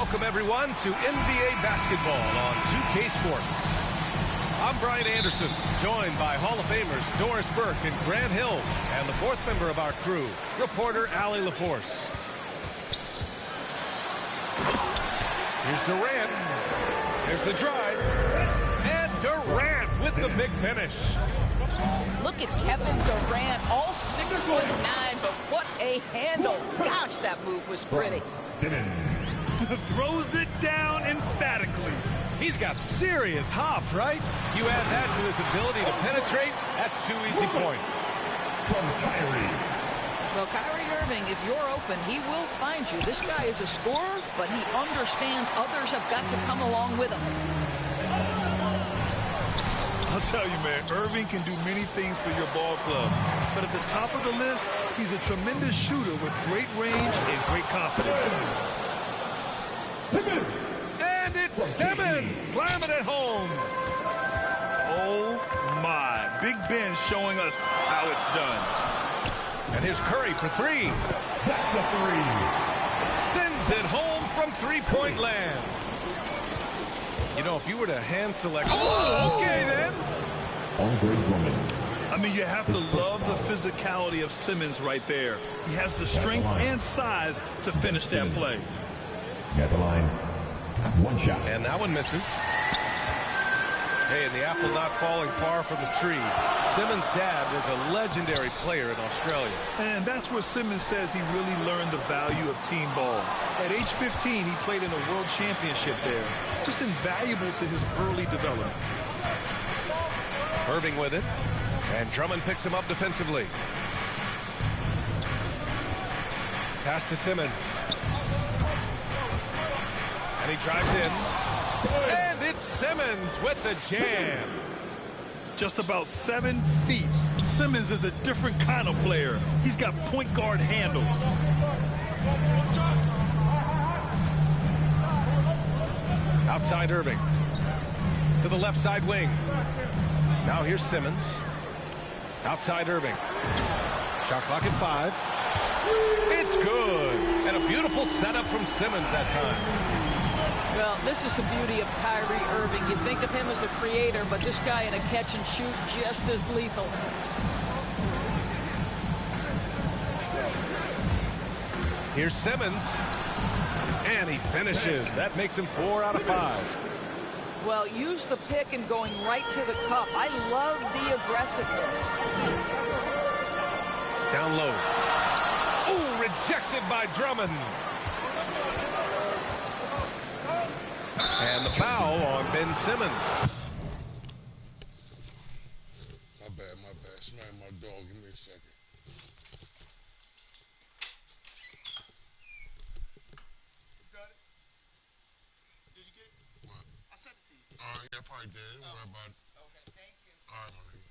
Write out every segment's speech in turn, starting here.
Welcome, everyone, to NBA basketball on 2K Sports. I'm Brian Anderson, joined by Hall of Famers Doris Burke and Grant Hill, and the fourth member of our crew, reporter Allie LaForce. Here's Durant. Here's the drive. And Durant with the big finish. Look at Kevin Durant, all 6'9", but what a handle. Gosh, that move was pretty. Throws it down emphatically. He's got serious hop, right? You add that to his ability to penetrate, that's 2 easy points. From Kyrie. Well, Kyrie Irving, if you're open, he will find you. This guy is a scorer, but he understands others have got to come along with him. I'll tell you, man, Irving can do many things for your ball club. But at the top of the list, he's a tremendous shooter with great range and great confidence. And it's Simmons slamming it home. Oh, my. Big Ben showing us how it's done. And here's Curry for three. That's a three. Sends it home from three-point land. You know, if you were to hand select... Oh, okay, then. I mean, you have to love the physicality of Simmons right there. He has the strength and size to finish that play. At the line. One shot. And that one misses. Hey, and the apple not falling far from the tree. Simmons' dad was a legendary player in Australia. And that's where Simmons says he really learned the value of team ball. At age 15, he played in a world championship there. Just invaluable to his early development. Irving with it. And Drummond picks him up defensively. Pass to Simmons. And he drives in. And it's Simmons with the jam. Just about 7 feet. Simmons is a different kind of player. He's got point guard handles. Outside Irving. To the left side wing. Now here's Simmons. Outside Irving. Shot clock at 5. It's good. And a beautiful setup from Simmons that time. Well, this is the beauty of Kyrie Irving. You think of him as a creator, but this guy in a catch and shoot just as lethal. Here's Simmons. And he finishes. That makes him 4 out of 5. Well, use the pick and going right to the cup. I love the aggressiveness. Down low. Oh, rejected by Drummond. And the foul on Ben Simmons. My bad. Smack my dog. Give me a second. You got it? Did you get it? What? I sent it to you. Yeah, I probably did. Don't worry about it. Okay, thank you. All right, my nigga.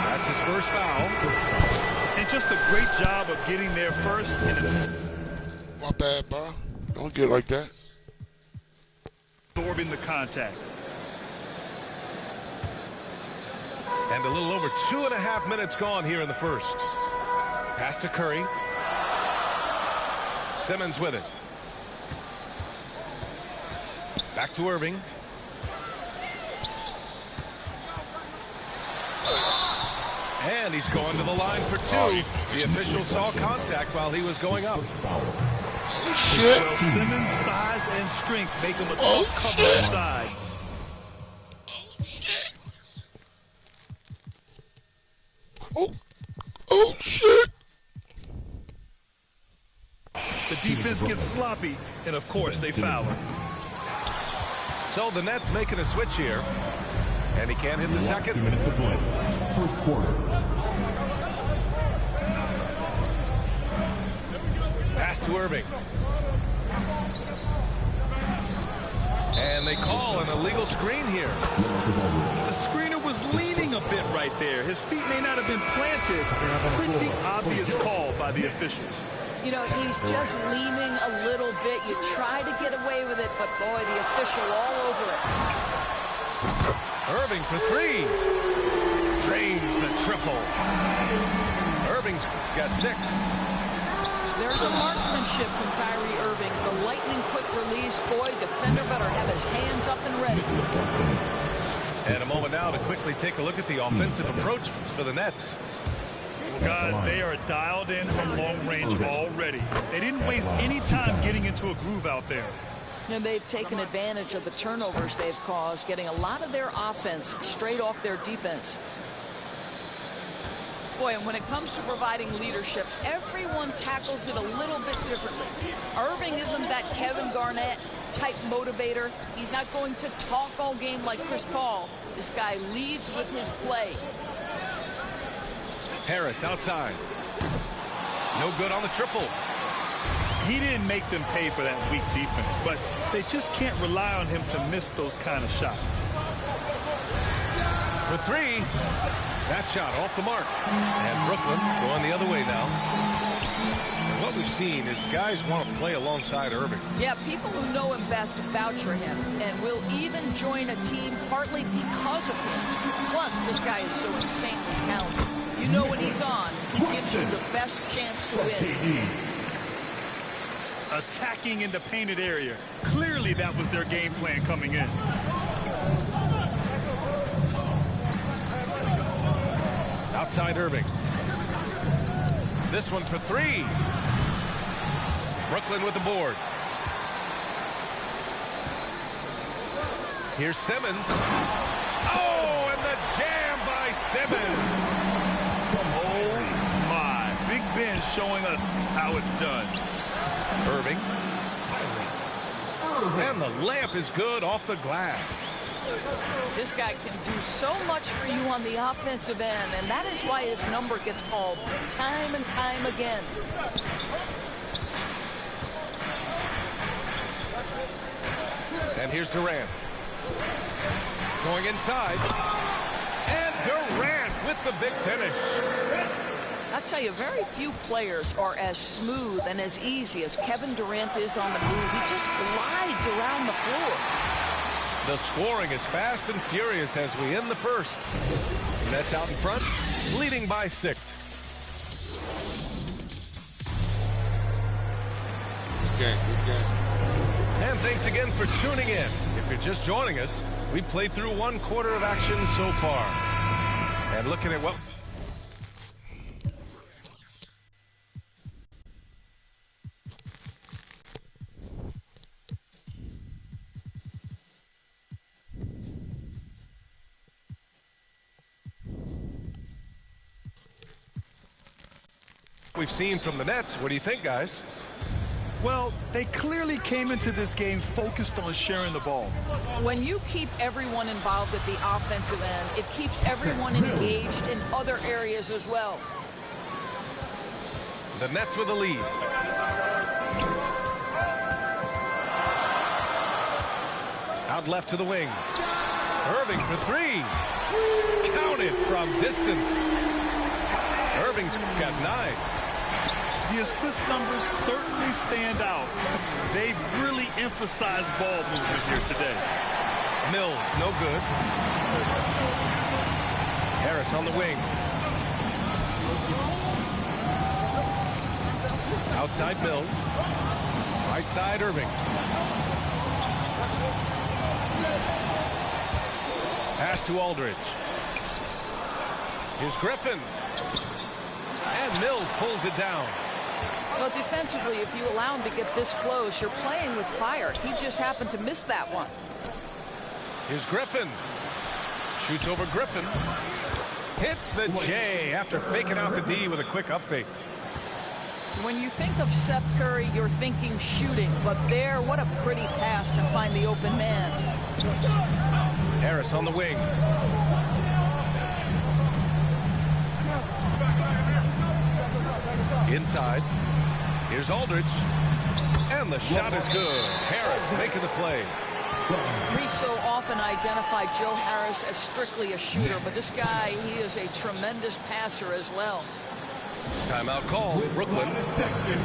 That's his first foul. And just a great job of getting there first. And My bad, Bob. Don't get like that. absorbing the contact. And a little over 2.5 minutes gone here in the first. Pass to Curry. Simmons with it. Back to Irving. And he's going to the line for 2. The official saw contact while he was going up. Oh, shit. Well, Simmons' size and strength make him a tough cover inside. Oh, shit. The defense gets sloppy, and of course they foul him. So the Nets making a switch here. And he can't hit the second. 2 minutes to play. First quarter. Pass to Irving. And they call an illegal screen here. The screener was leaning a bit right there. His feet may not have been planted. Pretty obvious call by the officials. You know, he's just leaning a little bit. You try to get away with it, but boy, the official all over it. Irving for 3. Drains the triple. Irving's got 6. There's a marksmanship from Kyrie Irving. The lightning quick release. Boy, defender better have his hands up and ready. And a moment now to quickly take a look at the offensive approach for the Nets. Guys, they are dialed in from long range already. They didn't waste any time getting into a groove out there. And they've taken advantage of the turnovers they've caused, getting a lot of their offense straight off their defense. Boy, and when it comes to providing leadership, everyone tackles it a little bit differently. Irving isn't that Kevin Garnett type motivator. He's not going to talk all game like Chris Paul. This guy leads with his play. Harris outside. No good on the triple. He didn't make them pay for that weak defense, but they just can't rely on him to miss those kind of shots. For 3. That shot off the mark. And Brooklyn going the other way now. And what we've seen is guys want to play alongside Irving. Yeah, people who know him best vouch for him and will even join a team partly because of him. Plus, this guy is so insanely talented. You know when he's on, he gives you the best chance to win. Attacking in the painted area. Clearly that was their game plan coming in. Outside Irving. This one for 3. Brooklyn with the board. Here's Simmons. Oh, and the jam by Simmons. Oh my. Big Ben showing us how it's done. Irving. And the layup is good off the glass. This guy can do so much for you on the offensive end, and that is why his number gets called time and time again. And here's Durant. Going inside. And Durant with the big finish. I'll tell you, very few players are as smooth and as easy as Kevin Durant is on the move. He just glides around the floor. The scoring is fast and furious as we end the first. Nets out in front, leading by 6. Good game. And thanks again for tuning in. If you're just joining us, we played through 1 quarter of action so far. And looking at what we've seen from the Nets. What do you think, guys? Well, they clearly came into this game focused on sharing the ball. When you keep everyone involved at the offensive end, it keeps everyone engaged in other areas as well. The Nets with the lead. Out left to the wing. Irving for 3. Counted from distance. Irving's got 9. The assist numbers certainly stand out. They've really emphasized ball movement here today. Mills, no good. Harris on the wing. Outside Mills. Right side Irving. Pass to Aldridge. Here's Griffin. And Mills pulls it down. Well, defensively, if you allow him to get this close, you're playing with fire. He just happened to miss that one. Here's Griffin. Shoots over Griffin. Hits the J after faking out the D with a quick up fake. When you think of Seth Curry, you're thinking shooting. But there, what a pretty pass to find the open man. Harris on the wing. Inside. Here's Aldridge. And the shot is good. Harris making the play. We so often identify Joe Harris as strictly a shooter, but this guy, he is a tremendous passer as well. Timeout call, Brooklyn. Something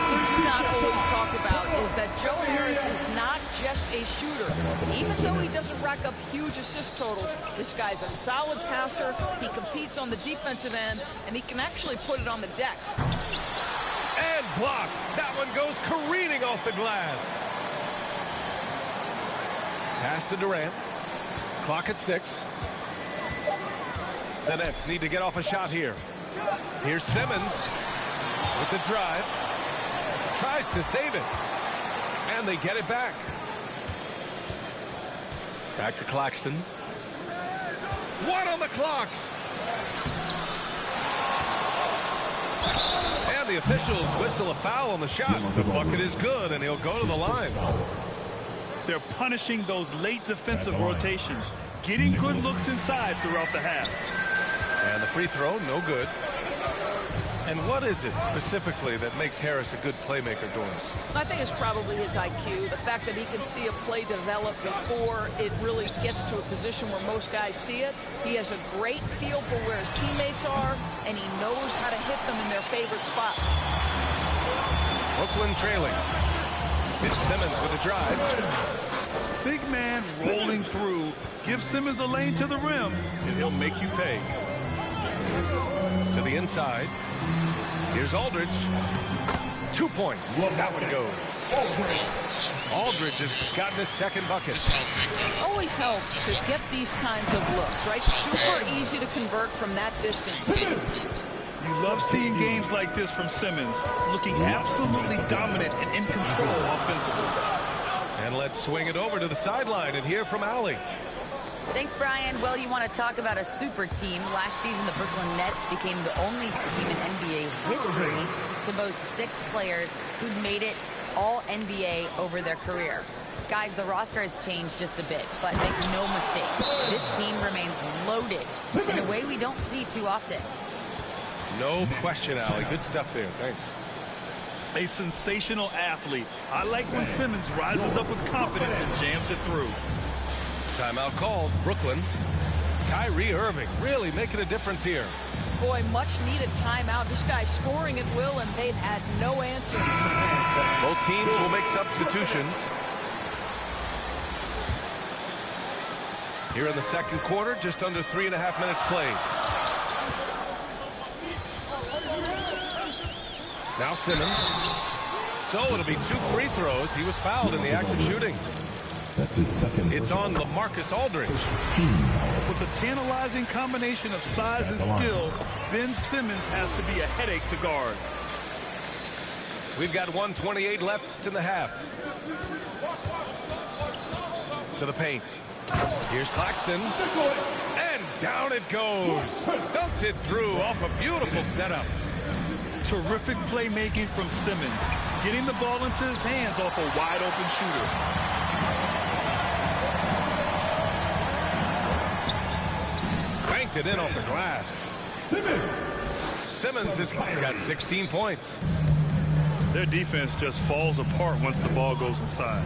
we do not always talk about is that Joe Harris is not just a shooter. Even though he doesn't rack up huge assist totals, this guy's a solid passer. He competes on the defensive end, and he can actually put it on the deck. And blocked. That one goes careening off the glass. Pass to Durant. Clock at 6. The Nets need to get off a shot here. Here's Simmons with the drive. Tries to save it. And they get it back. Back to Claxton. 1 on the clock. And the officials whistle a foul on the shot. The bucket is good, and he'll go to the line. They're punishing those late defensive rotations, getting good looks inside throughout the half. And the free throw, no good. And what is it specifically that makes Harris a good playmaker, Dorns? I think it's probably his IQ, the fact that he can see a play develop before it really gets to a position where most guys see it. He has a great feel for where his teammates are, and he knows how to hit them in their favorite spots. Brooklyn trailing. It's Simmons with a drive. Big man rolling through. Give Simmons a lane to the rim, and he'll make you pay. To the inside. Here's Aldridge. 2 points. That one goes. Aldridge has gotten his second bucket. Always helps to get these kinds of looks, right? Super easy to convert from that distance. You love seeing games like this from Simmons, looking absolutely dominant and in control offensively. And let's swing it over to the sideline and hear from Allie. Thanks, Brian. Well, you want to talk about a super team. Last season, the Brooklyn Nets became the only team in NBA history to boast 6 players who'd made it all NBA over their career. Guys, the roster has changed just a bit, but make no mistake, this team remains loaded in a way we don't see too often. No question, Allie. Good stuff there. Thanks. A sensational athlete. I like when Simmons rises up with confidence and jams it through. Timeout called. Brooklyn. Kyrie Irving really making a difference here. Boy, much needed timeout. This guy's scoring at will, and they've had no answer. Both teams will make substitutions. Here in the second quarter, just under 3.5 minutes played. Now Simmons. So it'll be 2 free throws. He was fouled in the act of shooting. That's his second. It's on LaMarcus Aldridge. With a tantalizing combination of size and skill, Ben Simmons has to be a headache to guard. We've got 1:28 left in the half. To the paint. Here's Claxton. And down it goes. Dunked it through off a beautiful setup. Terrific playmaking from Simmons, getting the ball into his hands off a wide-open shooter. Banked it in off the glass. Simmons has got 16 points. Their defense just falls apart once the ball goes inside.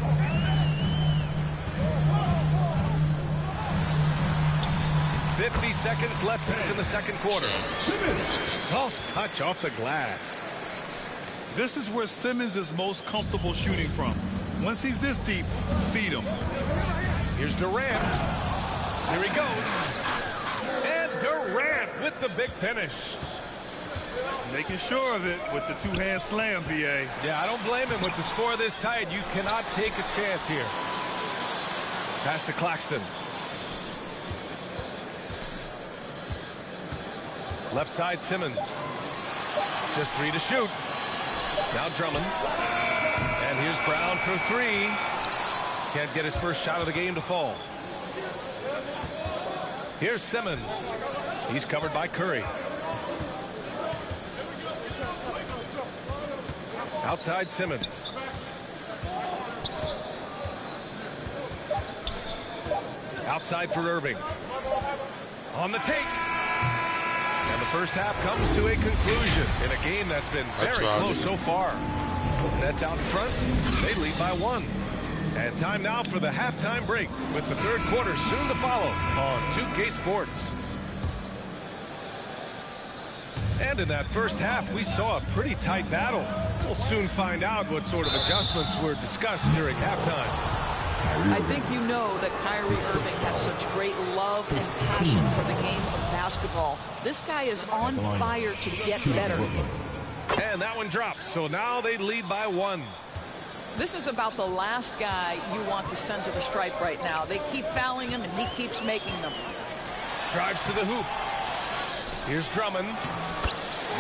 .50 seconds left in the second quarter. Soft touch off the glass. This is where Simmons is most comfortable shooting from. Once he's this deep, feed him. Here's Durant. Here he goes. And Durant with the big finish. Making sure of it with the two-hand slam, BA. Yeah, I don't blame him with the score this tight. You cannot take a chance here. Pass to Claxton. Left side, Simmons. Just 3 to shoot. Now Drummond. And here's Brown for 3. Can't get his first shot of the game to fall. Here's Simmons. He's covered by Curry. Outside Simmons. Outside for Irving. On the take. And the first half comes to a conclusion in a game that's been very close so far. Nets out in front. They lead by 1. And time now for the halftime break with the third quarter soon to follow on 2K Sports. And in that first half, we saw a pretty tight battle. We'll soon find out what sort of adjustments were discussed during halftime. I think you know that Kyrie Irving has such great love and passion for the game of basketball. This guy is on fire to get better. And that one drops, so now they lead by 1. This is about the last guy you want to send to the stripe right now. They keep fouling him, and he keeps making them. Drives to the hoop. Here's Drummond.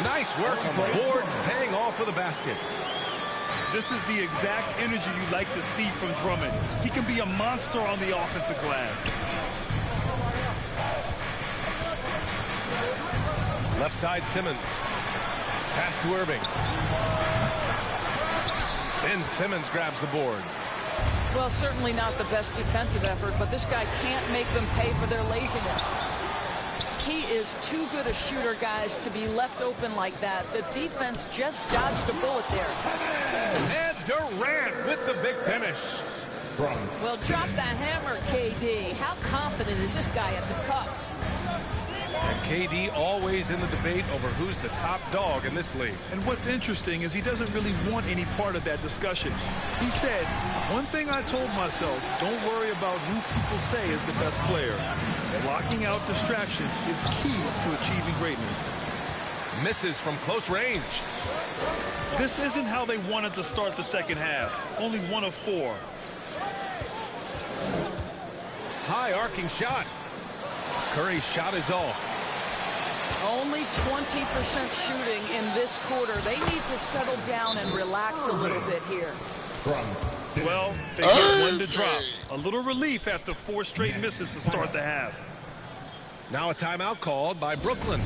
Nice work on the boards, paying off with a basket. This is the exact energy you like to see from Drummond. He can be a monster on the offensive glass. Left side, Simmons. Pass to Irving. Then Simmons grabs the board. Well, certainly not the best defensive effort, but this guy can't make them pay for their laziness. He is too good a shooter, guys, to be left open like that. The defense just dodged a bullet there. And Durant with the big finish. Well, drop the hammer, KD. How confident is this guy at the cup? And KD always in the debate over who's the top dog in this league. And what's interesting is he doesn't really want any part of that discussion. He said, one thing I told myself, don't worry about who people say is the best player. Blocking out distractions is key to achieving greatness. Misses from close range. This isn't how they wanted to start the second half. Only 1 of 4. High arcing shot. Curry's shot is off. Only 20% shooting in this quarter. They need to settle down and relax a little bit here. Well, they get 1 to drop. A little relief after 4 straight misses to start the half. Now a timeout called by Brooklyn.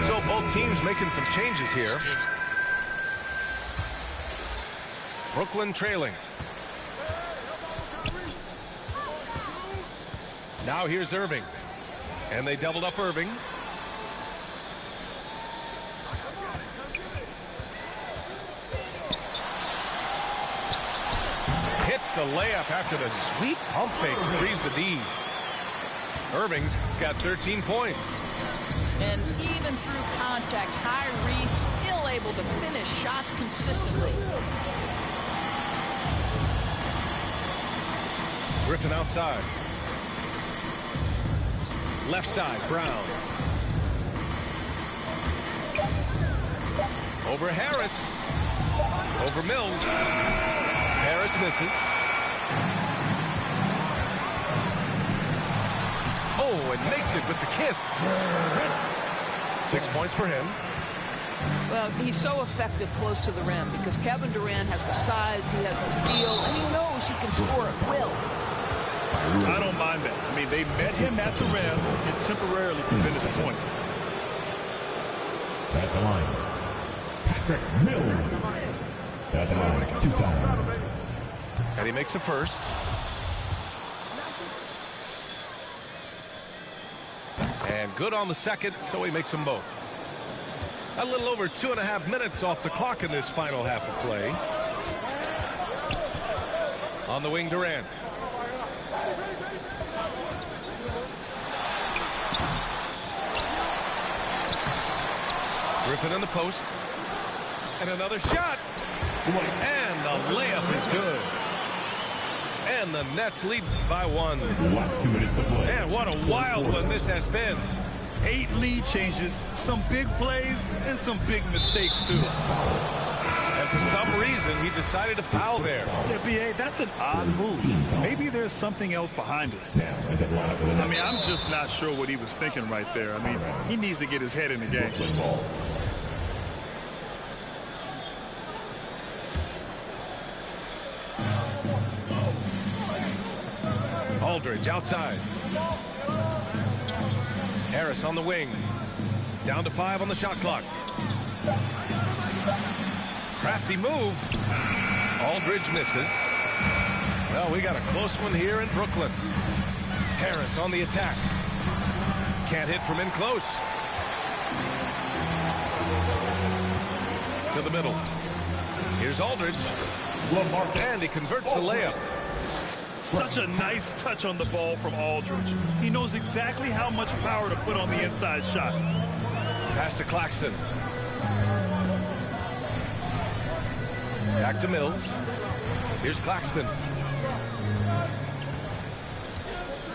So both teams making some changes here. Brooklyn trailing. Now here's Irving. And they doubled up Irving. Hits the layup after the sweet pump fake to freeze the D. Irving's got 13 points. And even through contact, Kyrie still able to finish shots consistently. Griffin outside. Left side, Brown. Over Harris. Over Mills. Harris misses. Oh, and makes it with the kiss. 6 points for him. Well, he's so effective close to the rim because Kevin Durant has the size, he has the feel, and he knows he can score at will. I don't mind that. I mean, they met him at the rim and temporarily to finish points. At the line, Patrick Mills. At the line, 2 times. And he makes the first. And good on the second, so he makes them both. A little over 2.5 minutes off the clock in this final half of play. On the wing, Durant. Griffin in the post. And another shot. And the layup is good. And the Nets lead by 1. Last 2 minutes to play. And what a wild one this has been. 8 lead changes, some big plays, and some big mistakes, too. And for some reason, he decided to foul there. Yeah, B.A., that's an odd move. Maybe there's something else behind it. I mean, I'm just not sure what he was thinking right there. I mean, he needs to get his head in the game. Aldridge outside. Harris on the wing. Down to 5 on the shot clock. Crafty move. Aldridge misses. Well, we got a close one here in Brooklyn. Harris on the attack. Can't hit from in close. To the middle. Here's Aldridge. And he converts the layup. Such a nice touch on the ball from Aldridge. He knows exactly how much power to put on the inside shot. Pass to Claxton. Back to Mills. Here's Claxton.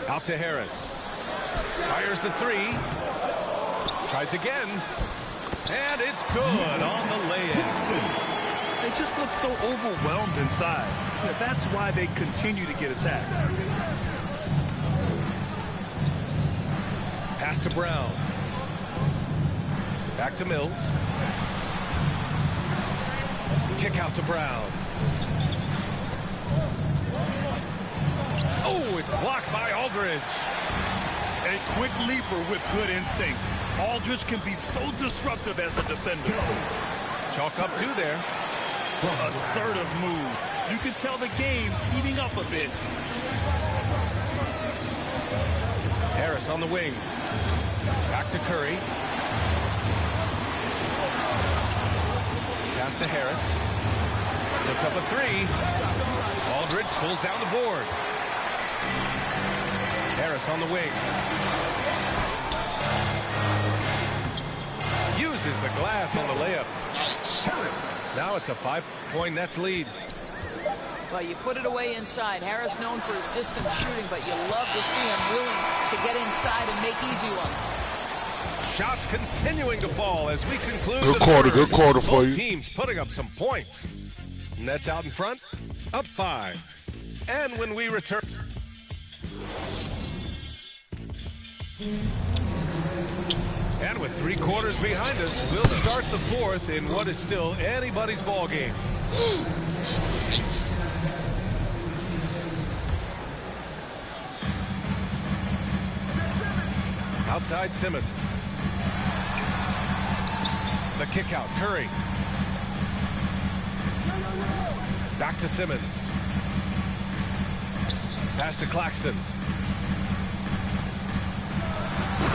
Out to Harris. Fires the three. Tries again. And it's good on the layup. They just look so overwhelmed inside. That's why they continue to get attacked. Pass to Brown. Back to Mills. Kick out to Brown. Oh, it's blocked by Aldridge. A quick leaper with good instincts. Aldridge can be so disruptive as a defender. Chalk up two there. Assertive move. You can tell the game's heating up a bit. Harris on the wing. Back to Curry. Pass to Harris. Puts up a three. Aldridge pulls down the board. Harris on the wing. Uses the glass on the layup. Now it's a 5-point Nets lead. Well, you put it away inside. Harris known for his distance shooting, but you love to see him willing to get inside and make easy ones. Shots continuing to fall as we conclude. Good quarter for you. Teams putting up some points. Nets out in front, up 5. And when we return. And with 3 quarters behind us, we'll start the 4th in what is still anybody's ball game. Outside Simmons. The kick out, Curry. Back to Simmons. Pass to Claxton.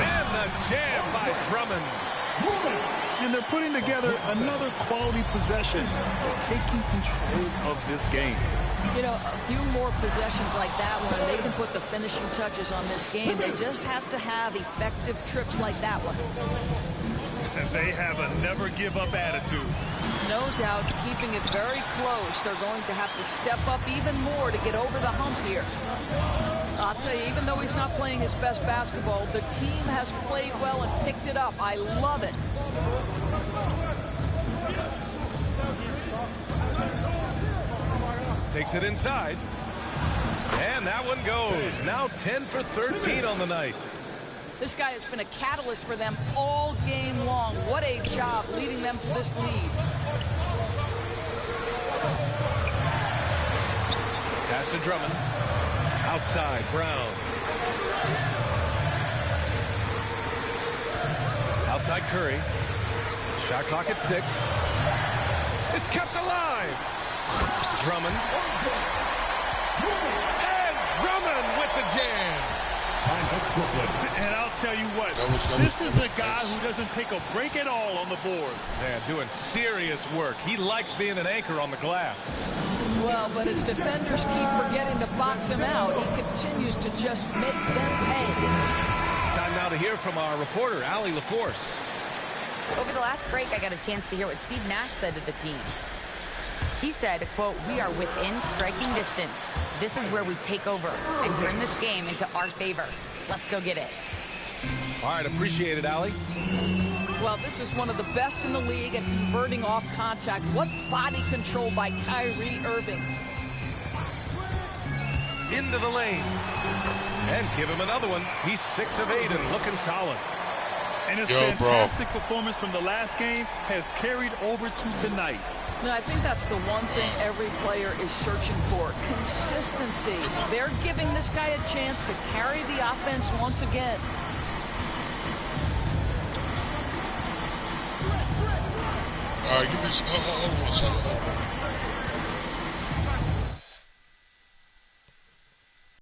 And the jam by Drummond. And they're putting together another quality possession. They're taking control of this game. You know, a few more possessions like that one, and they can put the finishing touches on this game. They just have to have effective trips like that one. And they have a never-give-up attitude. No doubt, keeping it very close. They're going to have to step up even more to get over the hump here. I'll tell you, even though he's not playing his best basketball, the team has played well and picked it up. I love it. Takes it inside. And that one goes. Now 10 for 13 on the night. This guy has been a catalyst for them all game long. What a job leading them to this lead. Pass to Drummond. Outside, Brown. Outside, Curry. Shot clock at 6. It's kept alive. Drummond. And Drummond with the jam. And I'll tell you what, this is a guy who doesn't take a break at all on the boards. Yeah, doing serious work. He likes being an anchor on the glass. Well, but his defenders keep forgetting to box him out. He continues to just make them pay. Time now to hear from our reporter, Allie LaForce. Over the last break, I got a chance to hear what Steve Nash said to the team. He said, quote, "We are within striking distance. This is where we take over and turn this game into our favor. Let's go get it." All right, appreciate it, Allie. Well, this is one of the best in the league at converting off contact. What body control by Kyrie Irving. Into the lane. And give him another one. He's 6 of 8 and looking solid. And his fantastic performance from the last game has carried over to tonight. No, I think that's the one thing every player is searching for. Consistency. They're giving this guy a chance to carry the offense once again. All right, give me hold on a second.